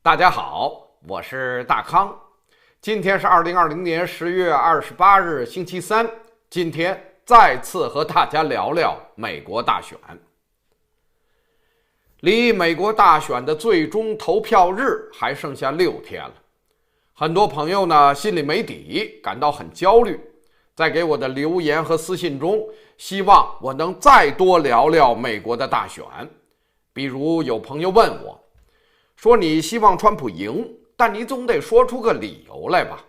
大家好，我是大康。今天是2020年10月28日，星期三。今天再次和大家聊聊美国大选。离美国大选的最终投票日还剩下6天了，很多朋友呢心里没底，感到很焦虑，在给我的留言和私信中，希望我能再多聊聊美国的大选。比如有朋友问我说，你希望川普赢，但你总得说出个理由来吧。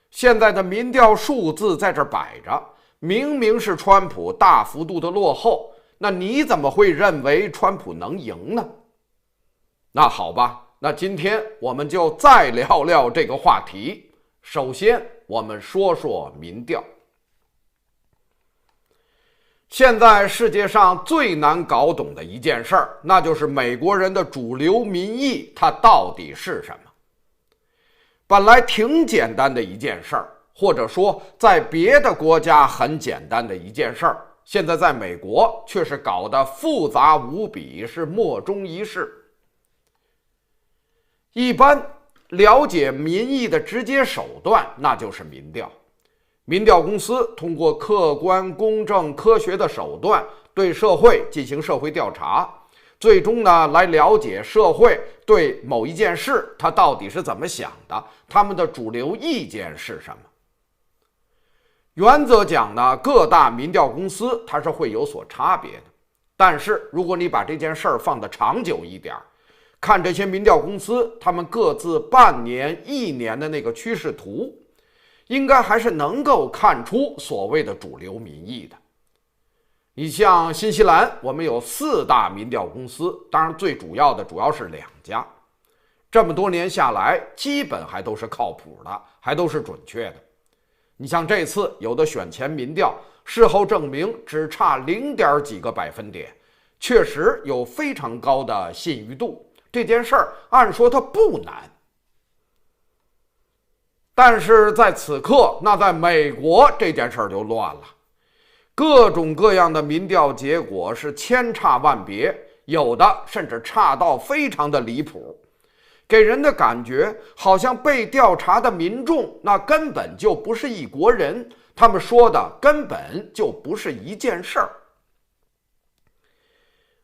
现在的民调数字在这摆着，明明是川普大幅度的落后，那你怎么会认为川普能赢呢？那好吧，那今天我们就再聊聊这个话题。首先我们说说民调。现在世界上最难搞懂的一件事儿，那就是美国人的主流民意它到底是什么。本来挺简单的一件事儿，或者说在别的国家很简单的一件事儿，现在在美国却是搞得复杂无比，是莫衷一是。一般了解民意的直接手段，那就是民调。民调公司通过客观、公正、科学的手段对社会进行社会调查，最终呢来了解社会对某一件事它到底是怎么想的，他们的主流意见是什么。原则讲呢，各大民调公司它是会有所差别的，但是如果你把这件事儿放得长久一点，看这些民调公司他们各自半年、1年的那个趋势图，应该还是能够看出所谓的主流民意的。你像新西兰，我们有4大民调公司，当然最主要是2家，这么多年下来基本还都是靠谱的，还都是准确的。你像这次有的选前民调，事后证明只差0点几个百分点，确实有非常高的信誉度，这件事儿按说它不难。但是在此刻，那在美国这件事儿就乱了，各种各样的民调结果是千差万别，有的甚至差到非常的离谱，给人的感觉好像被调查的民众那根本就不是一国人，他们说的根本就不是一件事儿。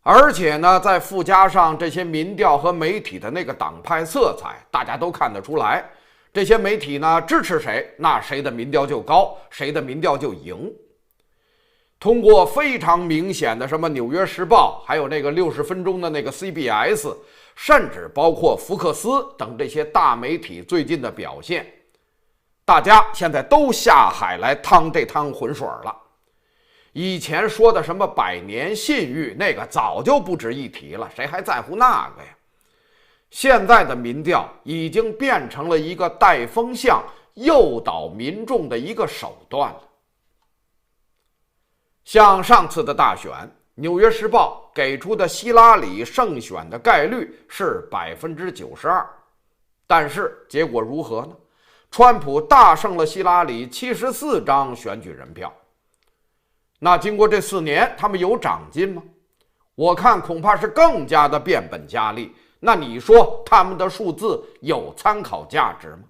而且呢，再附加上这些民调和媒体的那个党派色彩，大家都看得出来，这些媒体呢支持谁，那谁的民调就高，谁的民调就赢。通过非常明显的什么纽约时报，还有那个60分钟的那个 CBS， 甚至包括福克斯等这些大媒体最近的表现，大家现在都下海来趟这趟浑水了。以前说的什么100年信誉，那个早就不值一提了，谁还在乎那个呀？现在的民调已经变成了一个带风向、诱导民众的一个手段了。像上次的大选，《纽约时报》给出的希拉里胜选的概率是92%，但是结果如何呢？川普大胜了希拉里74张选举人票。那经过这4年，他们有长进吗？我看恐怕是更加的变本加厉。那你说他们的数字有参考价值吗？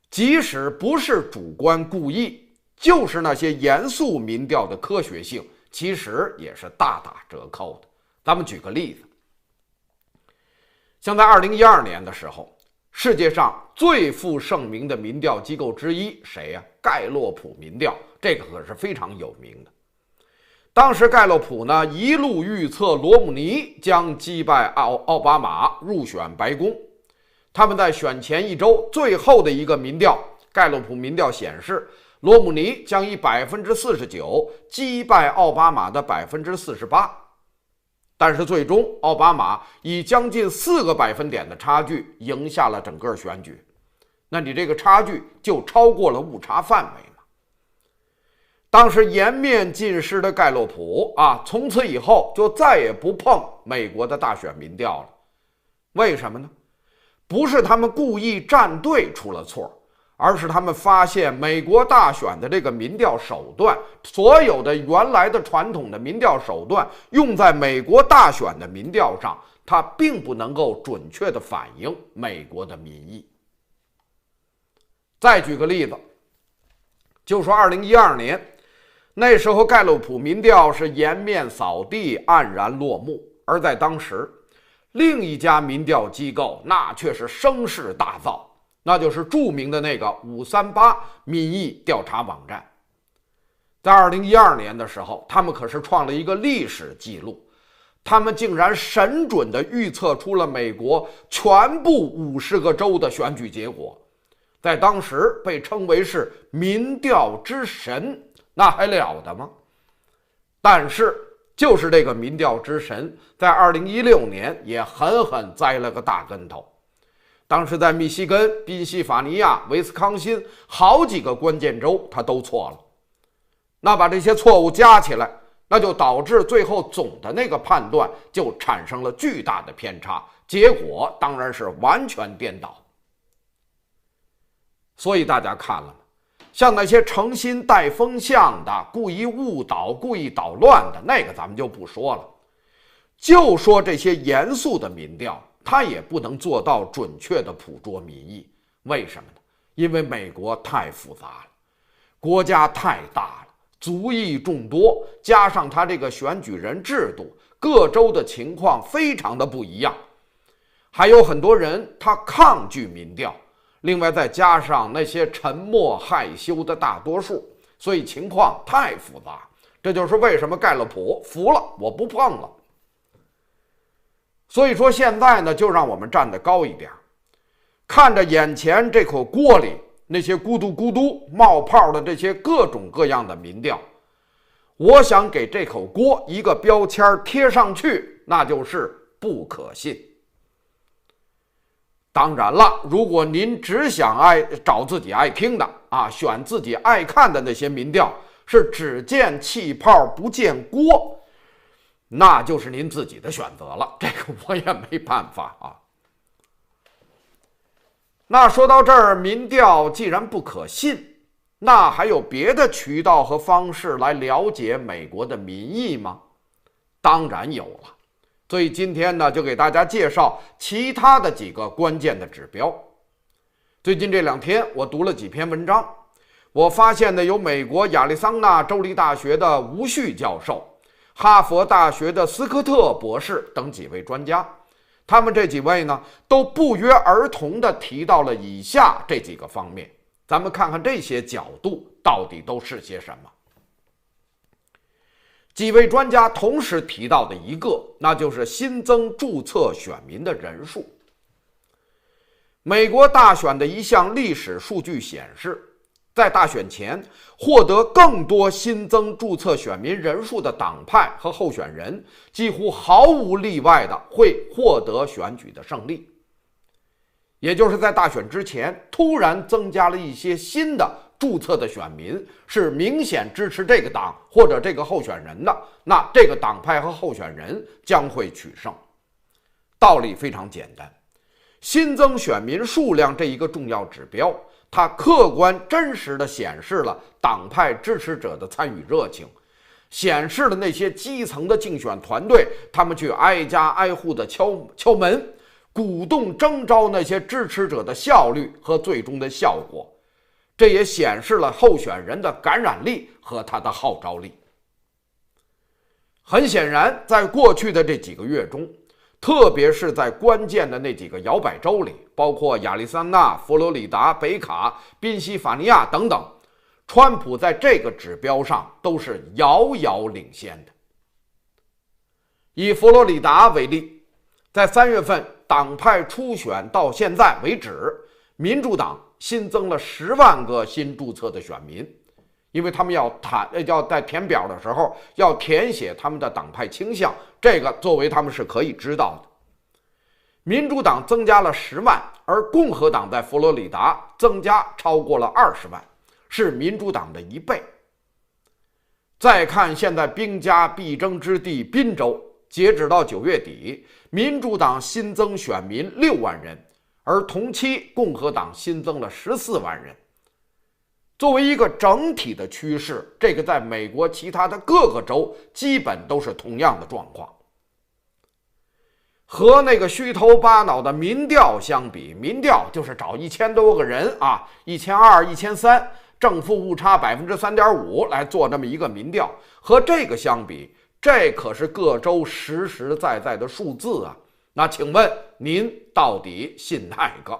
即使不是主观故意，就是那些严肃民调的科学性，其实也是大打折扣的。咱们举个例子，像在2012年的时候，世界上最负盛名的民调机构之一谁呀？盖洛普民调，这个可是非常有名的。当时盖洛普呢一路预测罗姆尼将击败奥巴马入选白宫。他们在选前1周最后的一个民调，盖洛普民调显示罗姆尼将以49%击败奥巴马的48%，但是最终奥巴马以将近4个百分点的差距赢下了整个选举。那你这个差距就超过了误差范围。当时颜面尽失的盖洛普从此以后就再也不碰美国的大选民调了。为什么呢？不是他们故意站队出了错，而是他们发现美国大选的这个民调手段，所有的原来的传统的民调手段用在美国大选的民调上，它并不能够准确地反映美国的民意。再举个例子，就说2012年，那时候盖洛普民调是颜面扫地，黯然落幕，而在当时，另一家民调机构那却是声势大噪，那就是著名的那个538民意调查网站。在2012年的时候，他们可是创了一个历史记录，他们竟然神准地预测出了美国全部50个州的选举结果，在当时被称为是民调之神，那还了得吗？但是就是这个民调之神，在2016年也狠狠栽了个大跟头。当时在密西根、宾夕法尼亚、威斯康辛好几个关键州他都错了，那把这些错误加起来，那就导致最后总的那个判断就产生了巨大的偏差，结果当然是完全颠倒。所以大家看了吗？像那些诚心带风向的、故意误导、故意捣乱的，那个咱们就不说了。就说这些严肃的民调，它也不能做到准确的捕捉民意。为什么呢？因为美国太复杂了，国家太大了，族裔众多，加上它这个选举人制度，各州的情况非常的不一样，还有很多人他抗拒民调。另外再加上那些沉默害羞的大多数，所以情况太复杂。这就是为什么盖洛普服了，我不碰了。所以说现在呢，就让我们站得高一点，看着眼前这口锅里那些咕嘟咕嘟冒泡的这些各种各样的民调，我想给这口锅一个标签贴上去，那就是不可信。当然了，如果您只想找自己爱听的选自己爱看的那些民调，是只见气泡不见锅，那就是您自己的选择了，这个我也没办法啊。那说到这儿，民调既然不可信，那还有别的渠道和方式来了解美国的民意吗？当然有了。所以今天呢，就给大家介绍其他的几个关键的指标。最近这2天，我读了几篇文章，我发现呢，有美国亚利桑那州立大学的吴旭教授、哈佛大学的斯科特博士等几位专家，他们这几位呢，都不约而同地提到了以下这几个方面。咱们看看这些角度到底都是些什么。几位专家同时提到的一个，那就是新增注册选民的人数。美国大选的一项历史数据显示，在大选前获得更多新增注册选民人数的党派和候选人，几乎毫无例外的会获得选举的胜利。也就是在大选之前突然增加了一些新的注册的选民，是明显支持这个党或者这个候选人的，那这个党派和候选人将会取胜。道理非常简单，新增选民数量这一个重要指标，它客观真实地显示了党派支持者的参与热情，显示了那些基层的竞选团队他们去挨家挨户的敲门，鼓动征召那些支持者的效率和最终的效果。这也显示了候选人的感染力和他的号召力。很显然，在过去的这几个月中，特别是在关键的那几个摇摆州里，包括亚利桑那、佛罗里达、北卡、宾夕法尼亚等等，川普在这个指标上都是遥遥领先的。以佛罗里达为例，在3月份党派初选到现在为止，民主党新增了10万个新注册的选民，因为他们要在填表的时候要填写他们的党派倾向，这个作为他们是可以知道的。民主党增加了10万，而共和党在佛罗里达增加超过了20万，是民主党的1倍。再看现在兵家必争之地宾州，截止到9月底，民主党新增选民6万人，而同期共和党新增了14万人，作为一个整体的趋势，这个在美国其他的各个州基本都是同样的状况。和那个虚头巴脑的民调相比，民调就是找1000多个人啊，1200、1300，正负误差3.5%来做这么一个民调。和这个相比，这可是各州实实在在的数字啊。那请问您到底信哪个？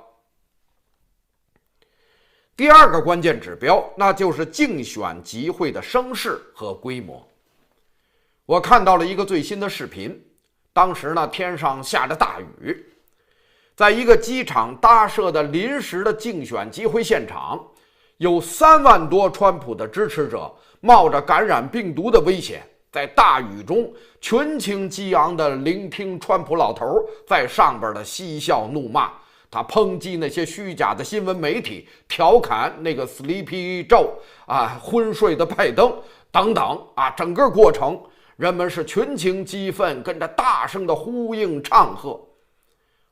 第二个关键指标，那就是竞选集会的声势和规模。我看到了一个最新的视频。当时呢，天上下着大雨，在一个机场搭设的临时的竞选集会现场，有3万多川普的支持者冒着感染病毒的危险，在大雨中群情激昂地聆听川普老头在上边的嬉笑怒骂，他抨击那些虚假的新闻媒体，调侃那个 Sleepy Joe 啊，昏睡的拜登等等啊，整个过程。人们是群情激愤，跟着大声的呼应唱和。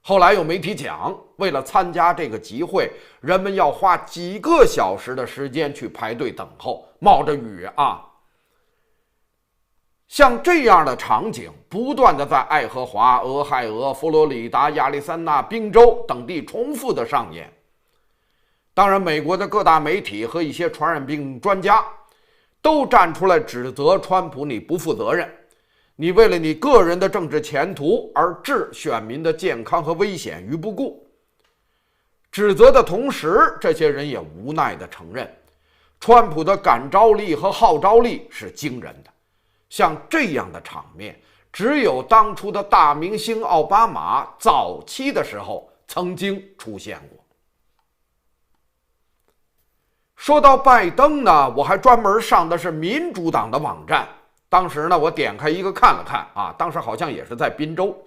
后来有媒体讲，为了参加这个集会，人们要花几个小时的时间去排队等候，冒着雨啊。像这样的场景不断的在爱荷华、俄亥俄、佛罗里达、亚利桑那、宾州等地重复的上演。当然，美国的各大媒体和一些传染病专家都站出来指责川普你不负责任，你为了你个人的政治前途而置选民的健康和危险于不顾。指责的同时，这些人也无奈地承认，川普的感召力和号召力是惊人的。像这样的场面，只有当初的大明星奥巴马早期的时候曾经出现过。说到拜登呢，我还专门上的是民主党的网站。当时呢，我点开一个看了看啊，当时好像也是在宾州，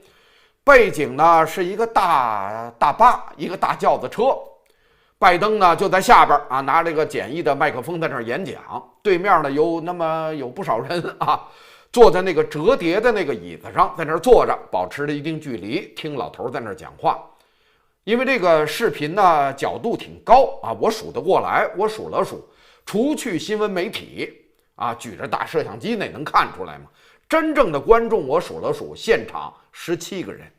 背景呢是一个大巴，一个大轿子车。拜登呢就在下边啊，拿这个简易的麦克风在那儿演讲。对面呢有不少人啊，坐在那个折叠的那个椅子上，在那儿坐着，保持着一定距离，听老头在那儿讲话。因为这个视频呢角度挺高啊，我数得过来，我数了数，除去新闻媒体啊举着大摄像机那能看出来吗？真正的观众我数了数，现场17个人。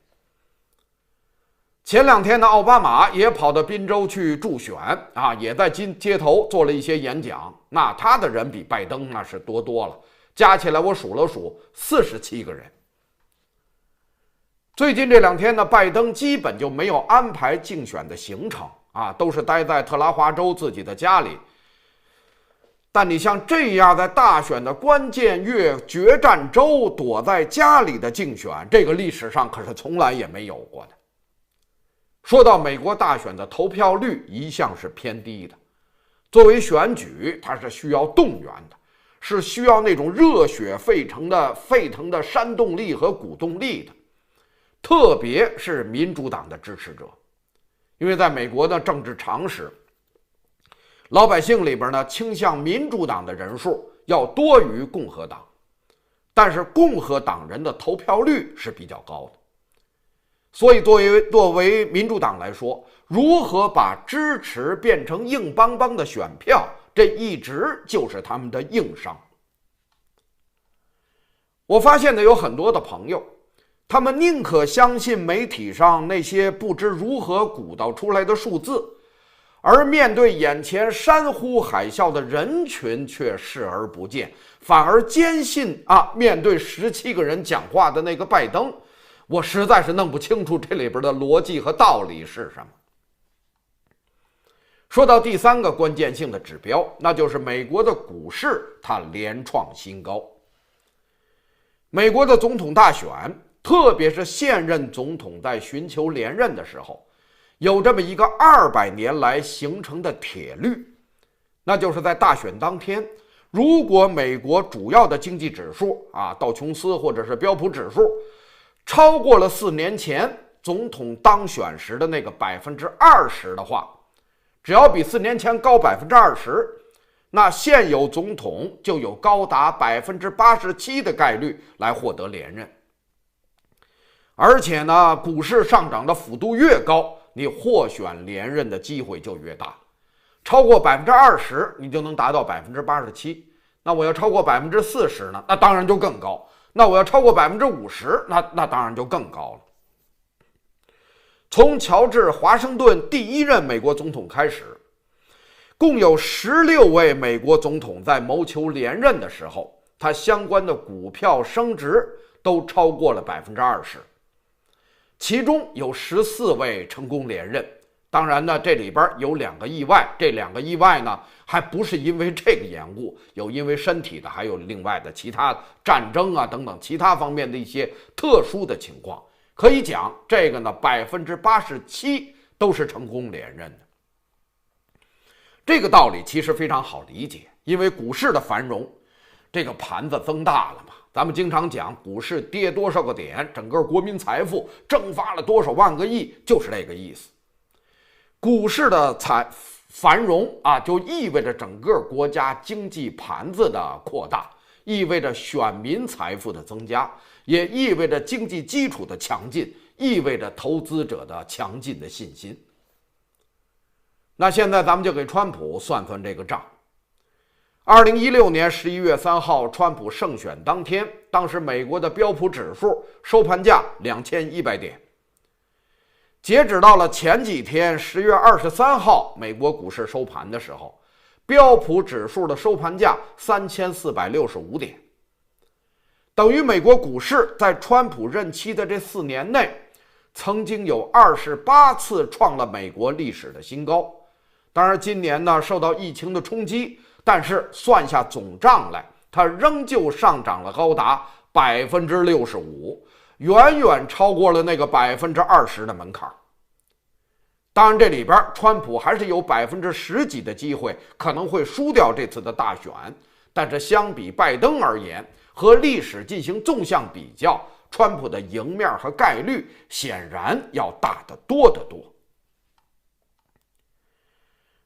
前2天呢，奥巴马也跑到宾州去助选啊，也在街头做了一些演讲。那他的人比拜登那是多了，加起来我数了数47个人。最近这2天呢，拜登基本就没有安排竞选的行程啊，都是待在特拉华州自己的家里。但你像这样在大选的关键月决战州躲在家里的竞选，这个历史上可是从来也没有过的。说到美国大选的投票率一向是偏低的，作为选举，它是需要动员的，是需要那种热血沸腾的煽动力和鼓动力的。特别是民主党的支持者，因为在美国的政治常识，老百姓里边呢倾向民主党的人数要多于共和党，但是共和党人的投票率是比较高的。所以作为民主党来说，如何把支持变成硬邦邦的选票，这一直就是他们的硬伤。我发现呢，有很多的朋友，他们宁可相信媒体上那些不知如何鼓捣出来的数字，而面对眼前山呼海啸的人群却视而不见，反而坚信面对17个人讲话的那个拜登。我实在是弄不清楚这里边的逻辑和道理是什么。说到第3个关键性的指标，那就是美国的股市它连创新高。美国的总统大选，特别是现任总统在寻求连任的时候，有这么一个200年来形成的铁律，那就是在大选当天，如果美国主要的经济指数道琼斯或者是标普指数超过了4年前总统当选时的那个20%的话，只要比4年前高20%，那现有总统就有高达87%的概率来获得连任。而且呢，股市上涨的幅度越高，你获选连任的机会就越大。超过20%，你就能达到87%。那我要超过40%呢？那当然就更高。那我要超过50%，那当然就更高了。从乔治·华盛顿第一任美国总统开始，共有16位美国总统在谋求连任的时候，他相关的股票升值都超过了20%，其中有14位成功连任。当然呢，这里边有2个意外，这2个意外呢，还不是因为这个缘故，有因为身体的，还有另外的其他战争啊等等其他方面的一些特殊的情况。可以讲，这个呢87%都是成功连任的。这个道理其实非常好理解，因为股市的繁荣，这个盘子增大了嘛。咱们经常讲股市跌多少个点，整个国民财富蒸发了多少万个亿，就是这个意思。股市的繁荣啊，就意味着整个国家经济盘子的扩大，意味着选民财富的增加，也意味着经济基础的强劲，意味着投资者的强劲的信心。那现在咱们就给川普算算这个账。2016年11月3号，川普胜选当天，当时美国的标普指数收盘价2100点。截止到了前几天10月23号，美国股市收盘的时候，标普指数的收盘价3465点，等于美国股市在川普任期的这4年内，曾经有28次创了美国历史的新高。当然今年呢受到疫情的冲击，但是算下总账来，它仍旧上涨了高达65%，远远超过了那个20%的门槛。当然这里边川普还是有10%几的机会可能会输掉这次的大选，但是相比拜登而言，和历史进行纵向比较，川普的赢面和概率显然要大得多得多。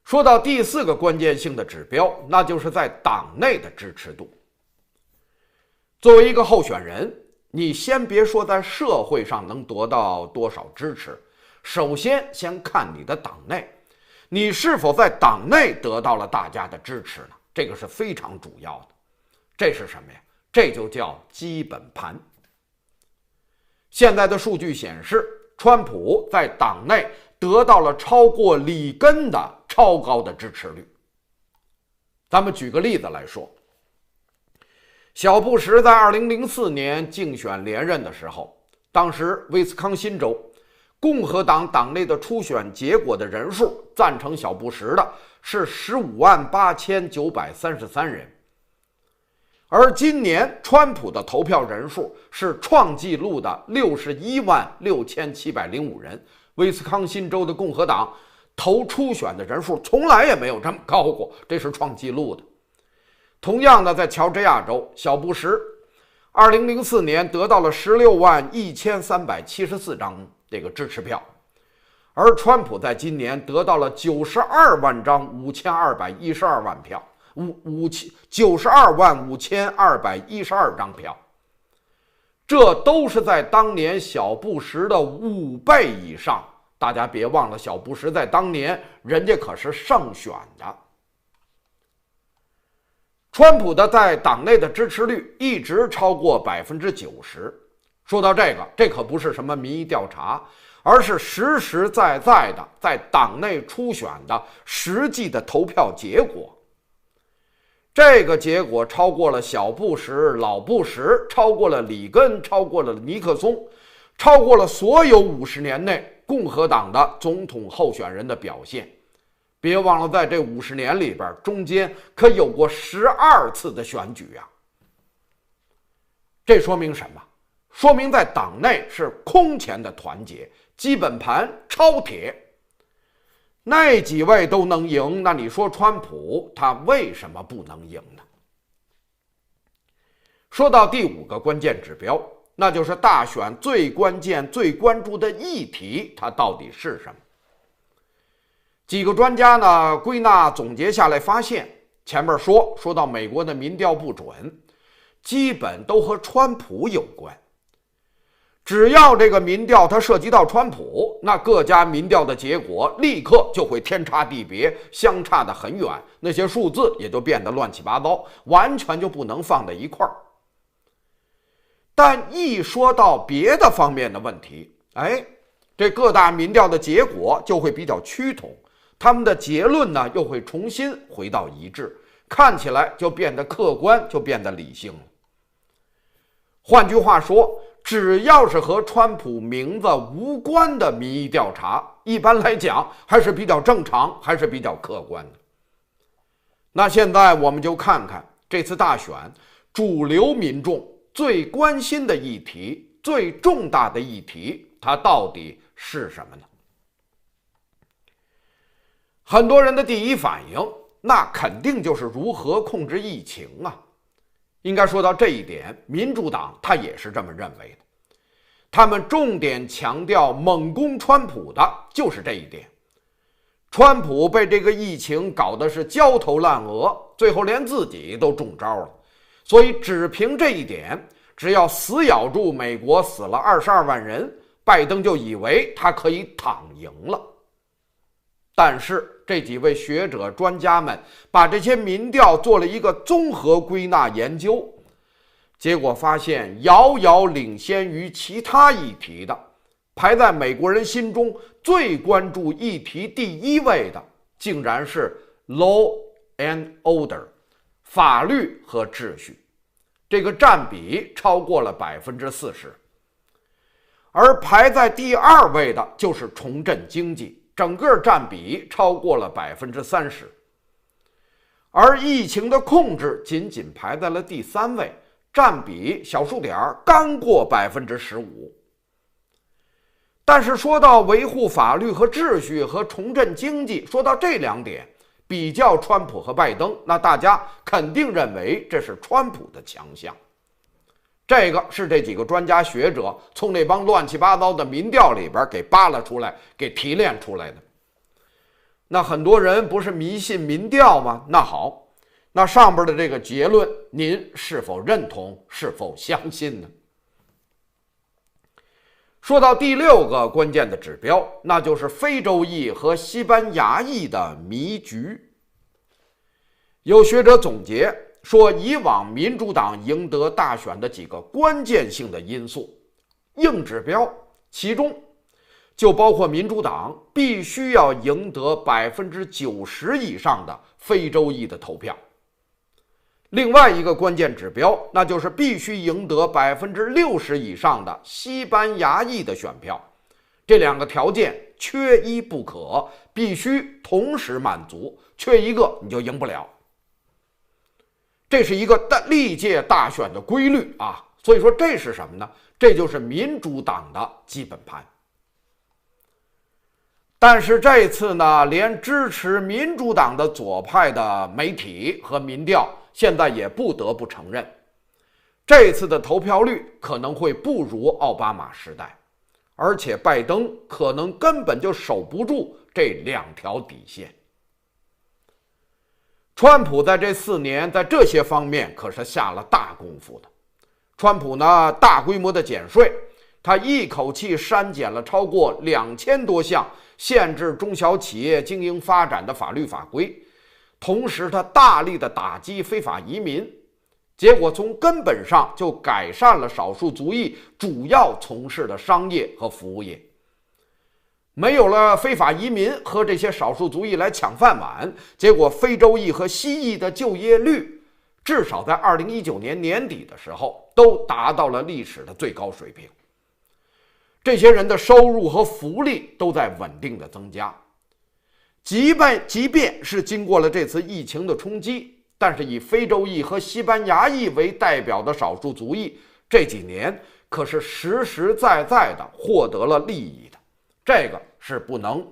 说到第4个关键性的指标，那就是在党内的支持度。作为一个候选人，你先别说在社会上能得到多少支持，首先看你的党内，你是否在党内得到了大家的支持呢？这个是非常主要的。这是什么呀？这就叫基本盘。现在的数据显示，川普在党内得到了超过里根的超高的支持率。咱们举个例子来说，小布什在2004年竞选连任的时候，当时威斯康辛州共和党党内的初选结果的人数，赞成小布什的是158933人，而今年川普的投票人数是创纪录的616705人。威斯康辛州的共和党投初选的人数从来也没有这么高过，这是创纪录的。同样的，在乔治亚州，小布什2004年得到了161374张这个支持票，而川普在今年得到了92万张5212万票，92万5212张票，这都是在当年小布什的5倍以上。大家别忘了，小布什在当年人家可是胜选的。川普的在党内的支持率一直超过90%。说到这个，这可不是什么民意调查，而是实实在在的在党内初选的实际的投票结果。这个结果超过了小布什、老布什，超过了里根，超过了尼克松，超过了所有50年内共和党的总统候选人的表现。别忘了，在这50年里边，中间可有过12次的选举啊。这说明什么？说明在党内是空前的团结，基本盘超铁。那几位都能赢，那你说川普他为什么不能赢呢？说到第5个关键指标，那就是大选最关键、最关注的议题，它到底是什么？几个专家呢归纳总结下来发现，前面说到美国的民调不准，基本都和川普有关。只要这个民调它涉及到川普，那各家民调的结果立刻就会天差地别，相差得很远，那些数字也就变得乱七八糟，完全就不能放在一块儿。但一说到别的方面的问题，这各大民调的结果就会比较趋同，他们的结论呢又会重新回到一致，看起来就变得客观，就变得理性了。换句话说，只要是和川普名字无关的民意调查，一般来讲还是比较正常，还是比较客观的。那现在我们就看看这次大选主流民众最关心的议题，最重大的议题，它到底是什么呢？很多人的第一反应，那肯定就是如何控制疫情啊。应该说到这一点，民主党他也是这么认为的。他们重点强调猛攻川普的就是这一点。川普被这个疫情搞得是焦头烂额，最后连自己都中招了。所以只凭这一点，只要死咬住美国死了22万人，拜登就以为他可以躺赢了。但是这几位学者专家们把这些民调做了一个综合归纳研究，结果发现遥遥领先于其他议题的，排在美国人心中最关注议题第一位的，竟然是 Law and Order 法律和秩序，这个占比超过了40%。而排在第2位的就是重振经济，整个占比超过了30%。而疫情的控制仅仅排在了第3位，占比小数点刚过15%。但是说到维护法律和秩序和重振经济，说到这2点，比较川普和拜登，那大家肯定认为这是川普的强项。这个是这几个专家学者从那帮乱七八糟的民调里边给扒拉出来，给提炼出来的。那很多人不是迷信民调吗？那好，那上边的这个结论，您是否认同，是否相信呢？说到第6个关键的指标，那就是非洲裔和西班牙裔的迷局。有学者总结说，以往民主党赢得大选的几个关键性的因素，硬指标，其中就包括民主党必须要赢得90%以上的非洲裔的投票。另外一个关键指标，那就是必须赢得60%以上的西班牙裔的选票。这2个条件缺一不可，必须同时满足，缺一个你就赢不了。这是一个历届大选的规律啊，所以说这是什么呢？这就是民主党的基本盘。但是这次呢，连支持民主党的左派的媒体和民调现在也不得不承认，这次的投票率可能会不如奥巴马时代，而且拜登可能根本就守不住这2条底线。川普在这4年在这些方面可是下了大功夫的。川普呢，大规模的减税，他一口气删减了超过2000多项限制中小企业经营发展的法律法规，同时他大力的打击非法移民，结果从根本上就改善了少数族裔主要从事的商业和服务业。没有了非法移民和这些少数族裔来抢饭碗，结果非洲裔和西裔的就业率至少在2019年年底的时候都达到了历史的最高水平。这些人的收入和福利都在稳定的增加。即便是经过了这次疫情的冲击，但是以非洲裔和西班牙裔为代表的少数族裔这几年可是实实在在的获得了利益的，这个是不能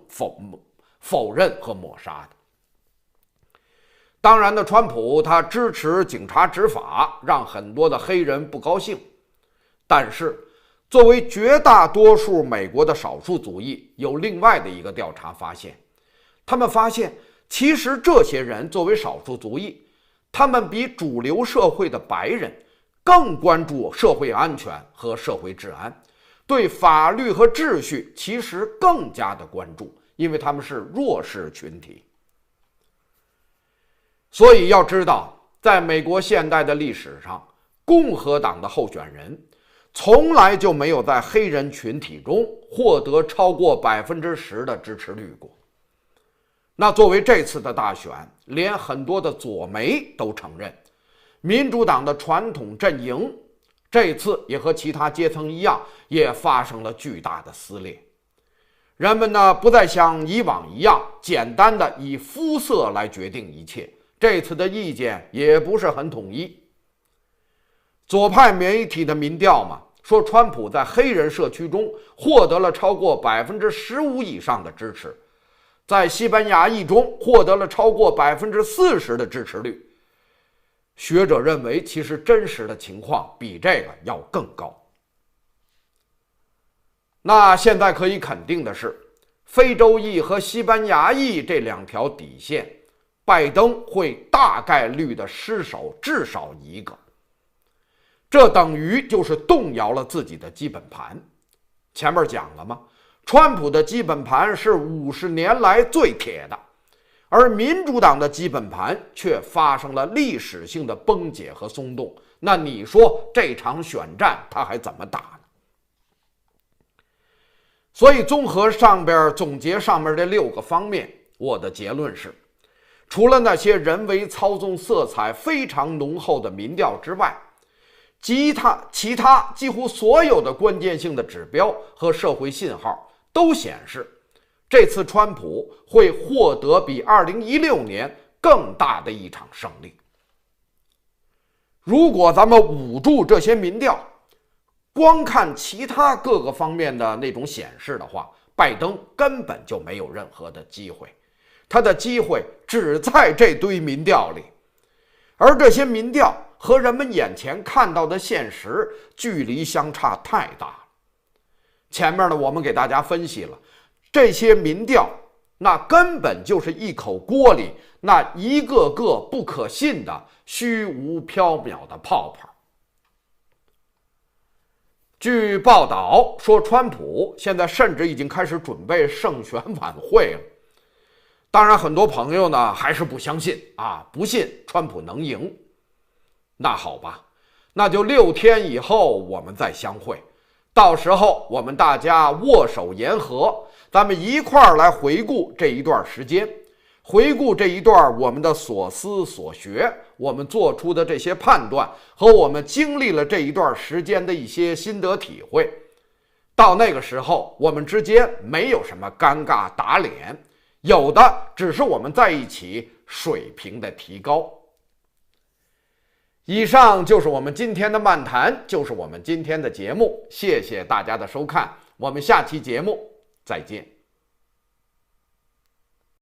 否认和抹杀的。当然呢，川普他支持警察执法，让很多的黑人不高兴。但是作为绝大多数美国的少数族裔，有另外的一个调查发现，他们发现其实这些人作为少数族裔，他们比主流社会的白人更关注社会安全和社会治安，对法律和秩序其实更加的关注，因为他们是弱势群体。所以要知道，在美国现代的历史上，共和党的候选人从来就没有在黑人群体中获得超过10%的支持率过。那作为这次的大选，连很多的左媒都承认，民主党的传统阵营这次也和其他阶层一样，也发生了巨大的撕裂。人们呢，不再像以往一样简单的以肤色来决定一切，这次的意见也不是很统一。左派媒体的民调嘛，说川普在黑人社区中获得了超过15%以上的支持，在西班牙裔中获得了超过40%的支持率。学者认为，其实真实的情况比这个要更高。那现在可以肯定的是，非洲裔和西班牙裔这两条底线，拜登会大概率的失守至少一个。这等于就是动摇了自己的基本盘。前面讲了吗？川普的基本盘是50年来最铁的，而民主党的基本盘却发生了历史性的崩解和松动。那你说这场选战他还怎么打呢？所以总结上面这6个方面，我的结论是，除了那些人为操纵色彩非常浓厚的民调之外，其他几乎所有的关键性的指标和社会信号都显示，这次川普会获得比2016年更大的一场胜利。如果咱们捂住这些民调，光看其他各个方面的那种显示的话，拜登根本就没有任何的机会，他的机会只在这堆民调里，而这些民调和人们眼前看到的现实距离相差太大了。前面呢，我们给大家分析了这些民调，那根本就是一口锅里那一个个不可信的虚无缥缈的泡泡。据报道说，川普现在甚至已经开始准备胜选晚会了。当然，很多朋友呢还是不相信不信川普能赢。那好吧，那就6天以后我们再相会，到时候我们大家握手言和，咱们一块儿来回顾这一段时间，回顾这一段我们的所思所学，我们做出的这些判断和我们经历了这一段时间的一些心得体会。到那个时候，我们之间没有什么尴尬打脸，有的只是我们在一起水平的提高。以上就是我们今天的漫谈，就是我们今天的节目，谢谢大家的收看，我们下期节目再见。